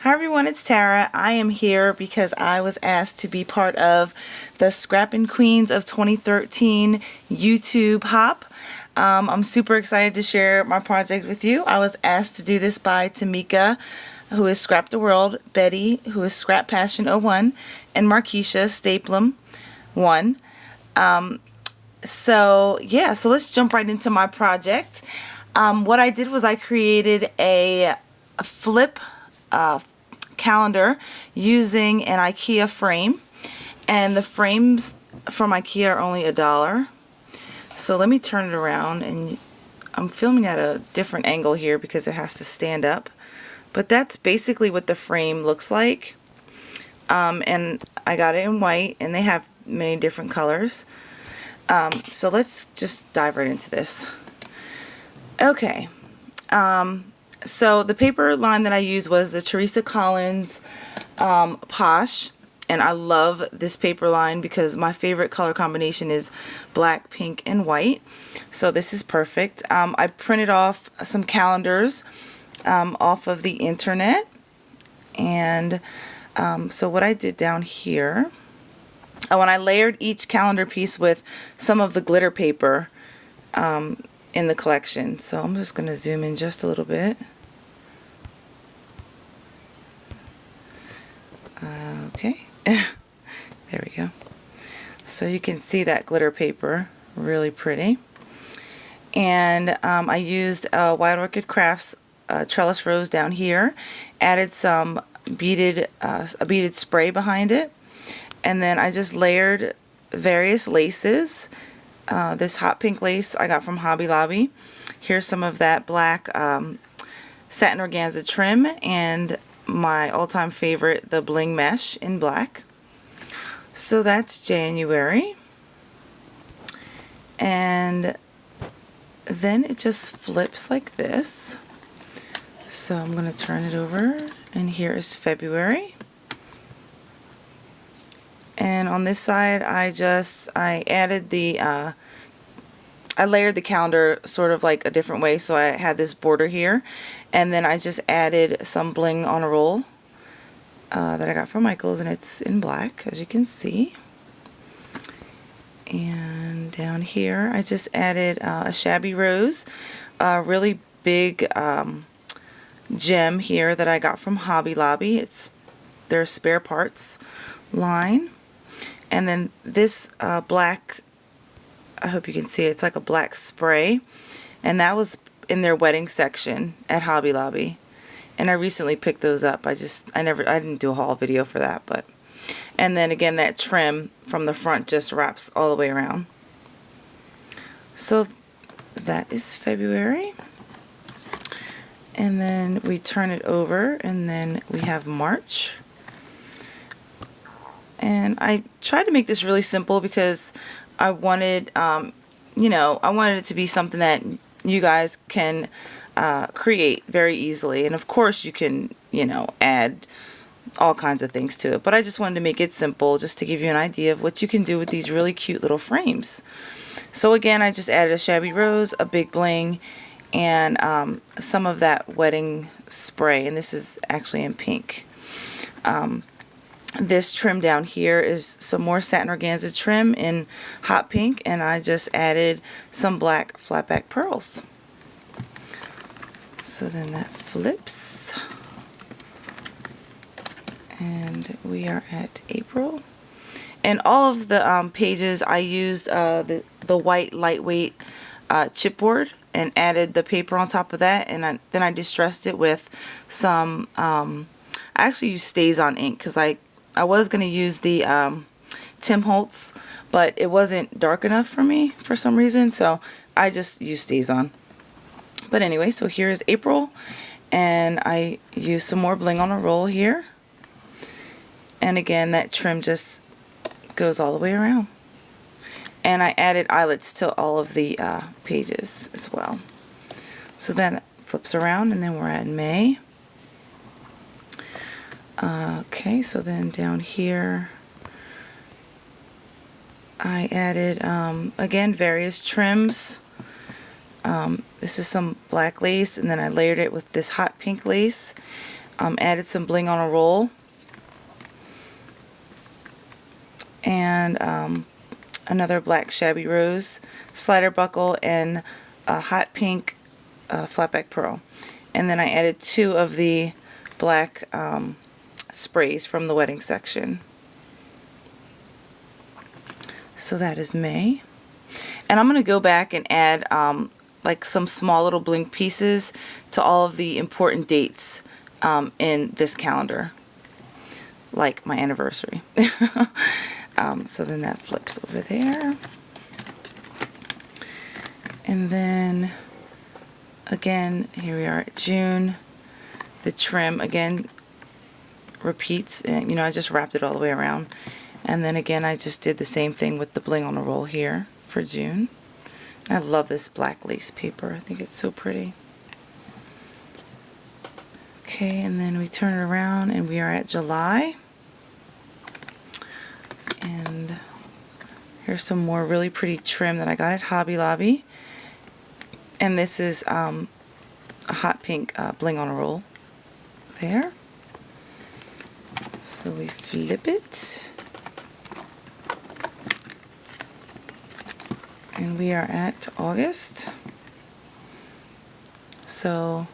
Hi everyone, it's Tara. I am here because I was asked to be part of the Scrappin Queens of 2013 YouTube Hop. I'm super excited to share my project with you. I was asked to do this by Tamika, who is Scrap the World, Betty, who is Scrap Passion 01, and Markeisha Staplem 1. So let's jump right into my project. What I did was I created a flip calendar using an IKEA frame, and the frames from IKEA are only $1. So let me turn it around, and I'm filming at a different angle here because it has to stand up, but that's basically what the frame looks like. And I got it in white, and they have many different colors. So let's just dive right into this. Okay, so the paper line that I used was the Teresa Collins Posh, and I love this paper line because my favorite color combination is black, pink, and white. So this is perfect. I printed off some calendars off of the internet, and so what I did down here, when I layered each calendar piece with some of the glitter paper in the collection. So I'm just going to zoom in just a little bit. Okay, there we go. So you can see that glitter paper, really pretty. And I used Wild Orchid Crafts trellis rose down here, added some a beaded spray behind it, and then I just layered various laces. This hot pink lace I got from Hobby Lobby. Here's some of that black satin organza trim, and my all-time favorite, the bling mesh in black. So that's January, and then it just flips like this. So I'm going to turn it over, and here is February. And on this side, I added the I layered the calendar sort of like a different way, so I had this border here, and then I just added some bling on a roll that I got from Michael's, and it's in black, as you can see. And down here I just added a shabby rose, a really big gem here that I got from Hobby Lobby. It's their spare parts line. And then this black, I hope you can see it, it's like a black spray, and that was in their wedding section at Hobby Lobby, and I recently picked those up. I didn't do a haul video for that, but, and then again that trim from the front just wraps all the way around. So that is February, and then we turn it over, and then we have March. And I tried to make this really simple because I wanted, you know, I wanted it to be something that you guys can create very easily. And of course you can, you know, add all kinds of things to it. But I just wanted to make it simple just to give you an idea of what you can do with these really cute little frames. So again, I just added a shabby rose, a big bling, and some of that wedding spray. And this is actually in pink. This trim down here is some more satin organza trim in hot pink, and I just added some black flatback pearls. So then that flips, and we are at April. And all of the pages I used the white lightweight chipboard and added the paper on top of that, and then I distressed it with some I actually used StazOn ink because I was going to use the Tim Holtz, but it wasn't dark enough for me for some reason, so I just used StazOn. But anyway, so here's April, and I used some more bling on a roll here. And again, that trim just goes all the way around. And I added eyelets to all of the pages as well. So then it flips around, and then we're at May. Okay, so then down here I added again various trims. This is some black lace, and then I layered it with this hot pink lace. Added some bling on a roll, and another black shabby rose slider buckle, and a hot pink flatback pearl. And then I added 2 of the black sprays from the wedding section. So that is May. And I'm going to go back and add like some small little bling pieces to all of the important dates in this calendar, like my anniversary. So then that flips over there. And then again, here we are at June. The trim again repeats, and you know, I just wrapped it all the way around. And then again, I just did the same thing with the bling on a roll here for June. I love this black lace paper. I think it's so pretty. Okay, and then we turn it around and we are at July. And here's some more really pretty trim that I got at Hobby Lobby. And this is a hot pink bling on a roll there. So we flip it. And we are at August. So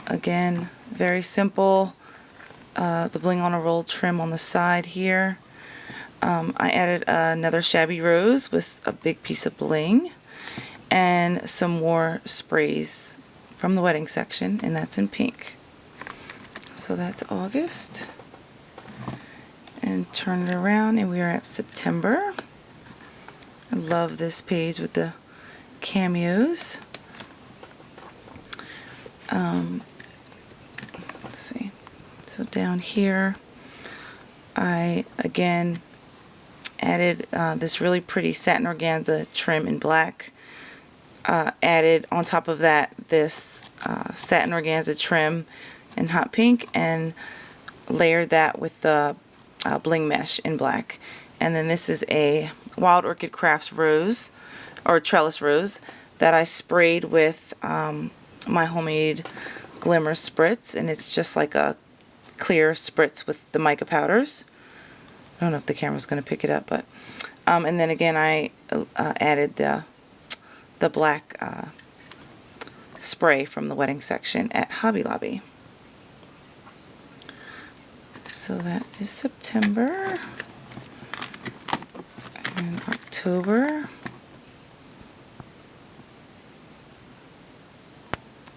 again, very simple. The bling on a roll trim on the side here. I added another shabby rose with a big piece of bling, and some more sprays from the wedding section, and that's in pink. So that's August. And turn it around and we are at September. I love this page with the cameos. Let's see. So down here, I again added this really pretty satin organza trim in black. Added on top of that this satin organza trim in hot pink, and layered that with the bling mesh in black. And then this is a Wild Orchid Crafts rose, or trellis rose, that I sprayed with my homemade glimmer spritz, and it's just like a clear spritz with the mica powders. I don't know if the camera's going to pick it up, but and then again I added the black spray from the wedding section at Hobby Lobby. So that is September. And October.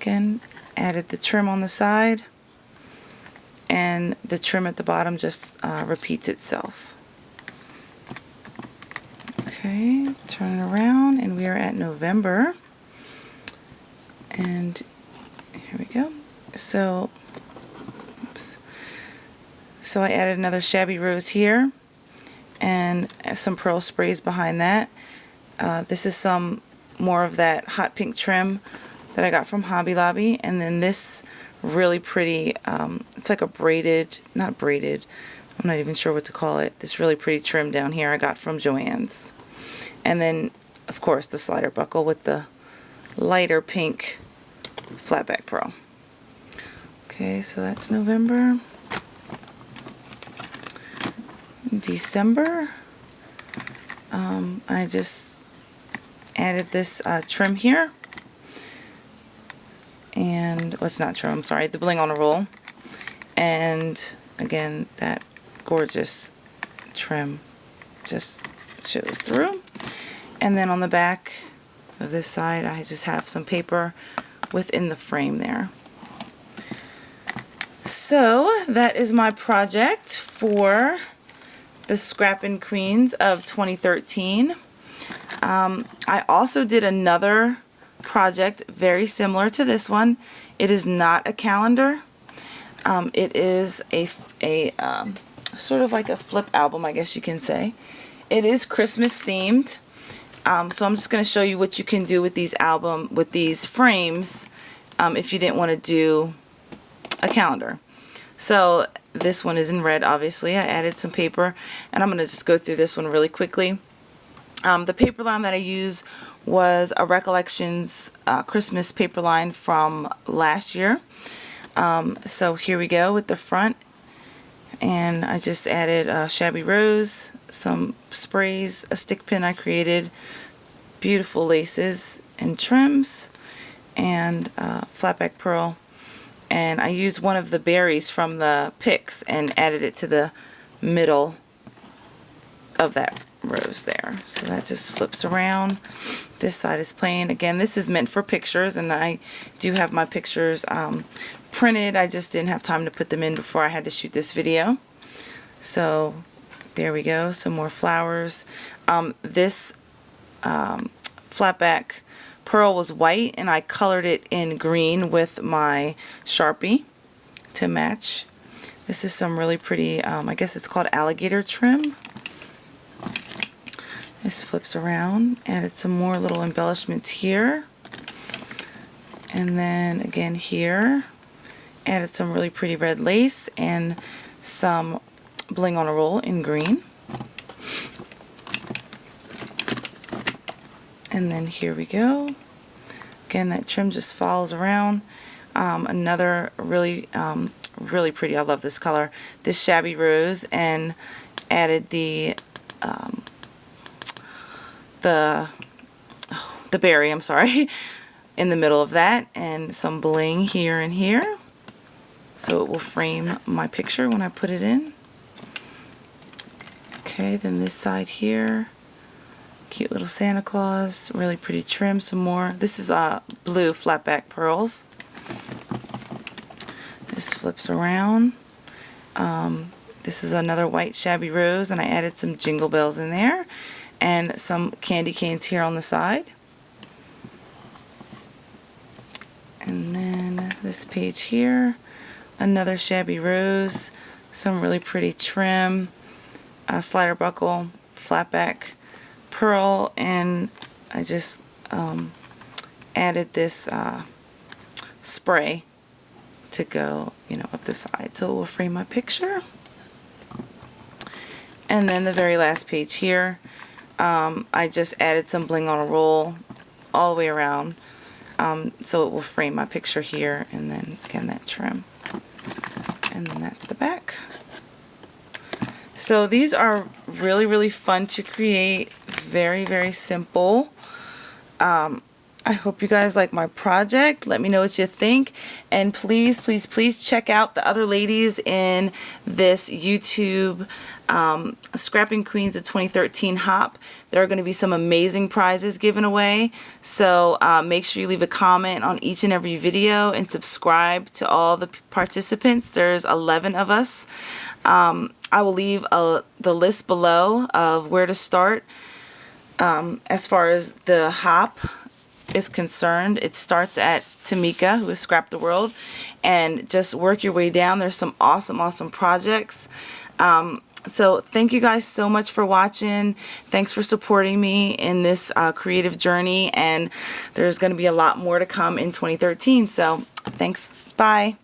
Again, added the trim on the side, and the trim at the bottom just repeats itself. Okay, turn it around and we are at November. And here we go. So, oops. So I added another shabby rose here, and some pearl sprays behind that. This is some more of that hot pink trim that I got from Hobby Lobby, and then this really pretty, it's like a braided, not braided, I'm not even sure what to call it, this really pretty trim down here I got from Joann's. And then of course the slider buckle with the lighter pink flatback pearl. Okay, so that's November. December, I just added this trim here, and well, it's not trim, I'm sorry, the bling on a roll, and again that gorgeous trim just shows through. And then on the back of this side I just have some paper within the frame there. So that is my project for the Scrappin Queens of 2013. I also did another project very similar to this one. It is not a calendar. It is a sort of like a flip album, I guess you can say. It is Christmas themed. So I'm just going to show you what you can do with these frames if you didn't want to do a calendar. So this one is in red, obviously. I added some paper, and I'm going to just go through this one really quickly. The paper line that I used was a Recollections Christmas paper line from last year. So here we go with the front, and I just added a shabby rose, some sprays, a stick pin I created, beautiful laces and trims, and flat back pearl. And I used one of the berries from the picks and added it to the middle of that rose there. So that just flips around. This side is plain. Again, this is meant for pictures, and I do have my pictures printed. I just didn't have time to put them in before I had to shoot this video. So there we go, some more flowers. This flat back pearl was white, and I colored it in green with my Sharpie to match. This is some really pretty, I guess it's called alligator trim. This flips around. Added some more little embellishments here. And then again here, added some really pretty red lace and some bling on a roll in green. And then here we go. Again, that trim just follows around. Another really, really pretty, I love this color, this shabby rose, and added the berry, I'm sorry, in the middle of that, and some bling here and here, so it will frame my picture when I put it in. Okay, then this side here, cute little Santa Claus, really pretty trim, some more. This is blue flat back pearls. This flips around. This is another white shabby rose, and I added some jingle bells in there and some candy canes here on the side. And then this page here, another shabby rose, some really pretty trim, slider buckle, flat back pearl, and I just added this spray to go, up the side, so it will frame my picture. And then the very last page here, I just added some bling on a roll all the way around, so it will frame my picture here, and then again that trim, and then that's the back. So these are really, really fun to create, very, very simple. I hope you guys like my project. Let me know what you think, and please, please, please check out the other ladies in this YouTube Scrappin Queens of 2013 hop. There are going to be some amazing prizes given away, so make sure you leave a comment on each and every video and subscribe to all the participants. There's 11 of us. I will leave the list below of where to start. As far as the hop is concerned, it starts at Tamika, who has Scrap the World, and just work your way down. There's some awesome, awesome projects. So thank you guys so much for watching. Thanks for supporting me in this creative journey, and there's going to be a lot more to come in 2013. So thanks. Bye.